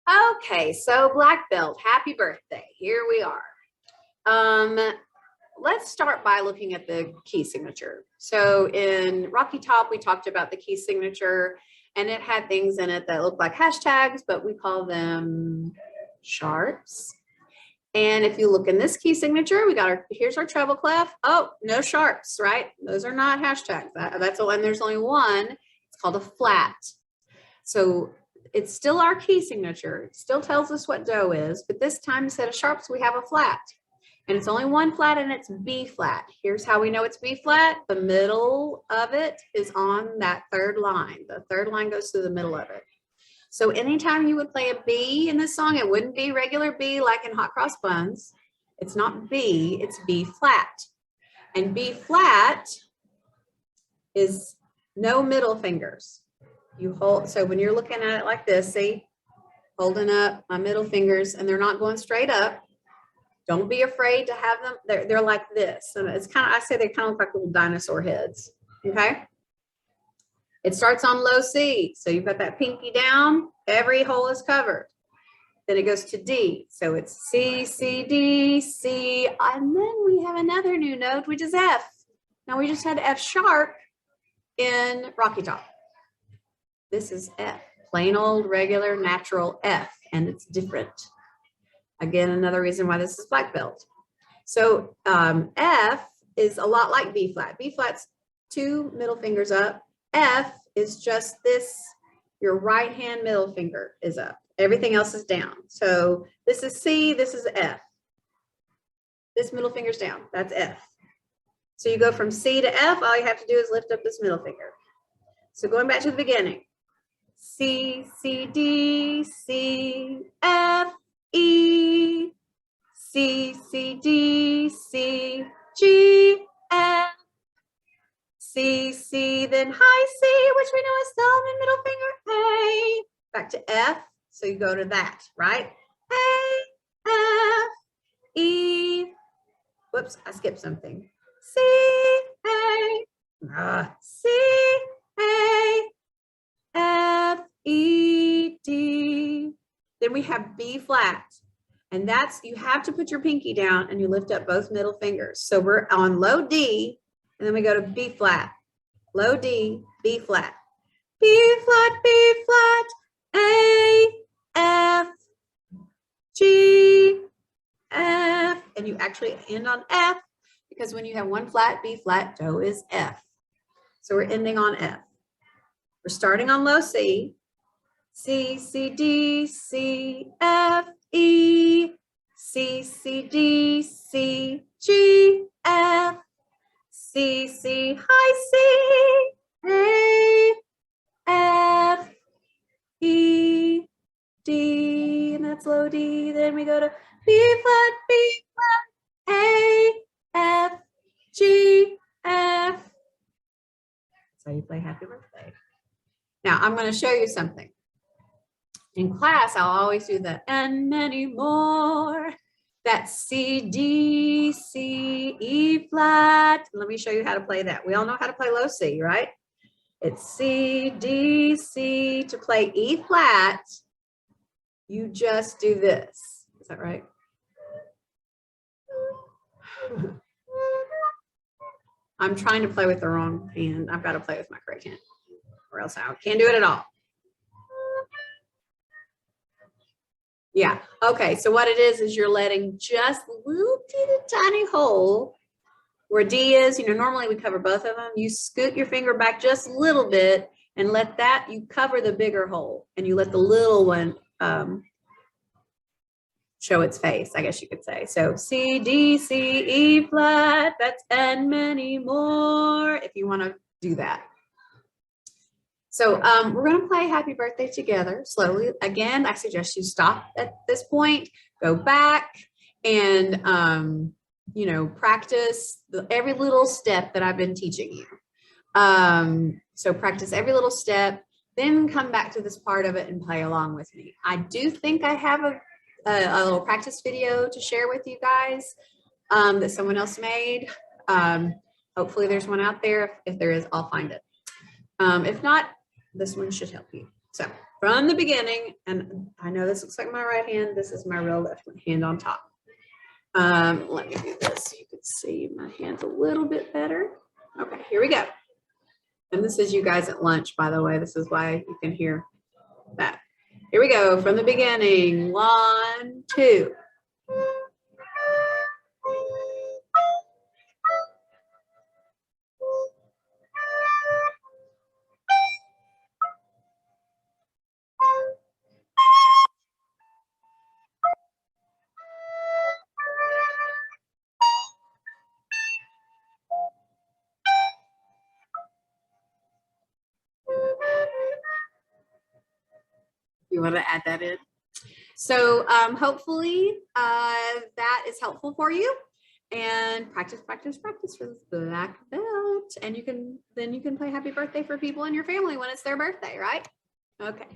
Okay, so black belt, happy birthday. Here we are. Let's start by looking at the key signature. So in Rocky Top, we talked about the key signature, and it had things in it that look like hashtags, but we call them sharps. And if you look in this key signature, we got here's our treble clef. Oh, no sharps, right? Those are not hashtags. That's all, and there's only one. It's called a flat. So it's still our key signature. It still tells us what do is, but this time instead of sharps, we have a flat. And it's only one flat, and it's B flat. Here's how we know it's B flat. The middle of it is on that third line. The third line goes through the middle of it. So anytime you would play a B in this song, it wouldn't be regular B like in Hot Cross Buns. It's not B, it's B flat. And B flat is no middle fingers. You hold, so when you're looking at it like this, see, holding up my middle fingers, and they're not going straight up. Don't be afraid to have them. They're like this. And it's kind of, I say they kind of look like little dinosaur heads. Okay. It starts on low C. So you've got that pinky down. Every hole is covered. Then it goes to D. So it's C, C, D, C. And then we have another new note, which is F. Now we just had F sharp in Rocky Top. This is F. Plain old, regular, natural F. And it's different. Again, another reason why this is black belt. So F is a lot like B flat. B flat's two middle fingers up. F is just this, your right hand middle finger is up. Everything else is down. So this is C, this is F. This middle finger's down, that's F. So you go from C to F, all you have to do is lift up this middle finger. So going back to the beginning, C, C, D, C, F, E, C, C, D, C, G, F, C, C, then high C, which we know is thumb and middle finger, A, back to F, so you go to that, right? A, F, E, whoops, I skipped something. C, A, C, A, F, E, D. Then we have B flat, and that's, you have to put your pinky down and you lift up both middle fingers. So we're on low D, and then we go to B flat, low D, B flat, B flat, A, F, G, F, and you actually end on F, because when you have one flat, B flat, do is F. So we're ending on F. We're starting on low C, C, C, D, C, F, E, C, C, D, C, G, F, C, C, high C, A, F, E, D, and that's low D. Then we go to B flat, A, F, G, F. That's how you play Happy Birthday. Now I'm going to show you something. In class, I'll always do the and many more. That's C, D, C, E flat. Let me show you how to play that. We all know how to play low C, right? It's C, D, C. To play E flat, you just do this. Is that right? I'm trying to play with the wrong hand. I've got to play with my correct hand, or else I can't do it at all. Yeah, okay, so what it is you're letting just a little tiny hole where D is, you know, normally we cover both of them. You scoot your finger back just a little bit and let that, you cover the bigger hole, and you let the little one show its face, I guess you could say. So C, D, C, E flat, that's and many more, if you want to do that. So we're going to play Happy Birthday together slowly. Again, I suggest you stop at this point, go back, and you know, practice every little step that I've been teaching you. So practice every little step, then come back to this part of it and play along with me. I do think I have a little practice video to share with you guys that someone else made. Hopefully there's one out there. If there is, I'll find it. If not, this one should help you. So from the beginning. And I know this looks like my right hand. This is my real left hand on top. Let me do this so you can see my hands a little bit better. Okay, here we go. And this is you guys at lunch, by the way. This is why you can hear that. Here we go from the beginning. 1, 2. You want to add that in? So hopefully that is helpful for you. And practice, practice, practice for this black belt. And you can play happy birthday for people in your family when it's their birthday, right? Okay.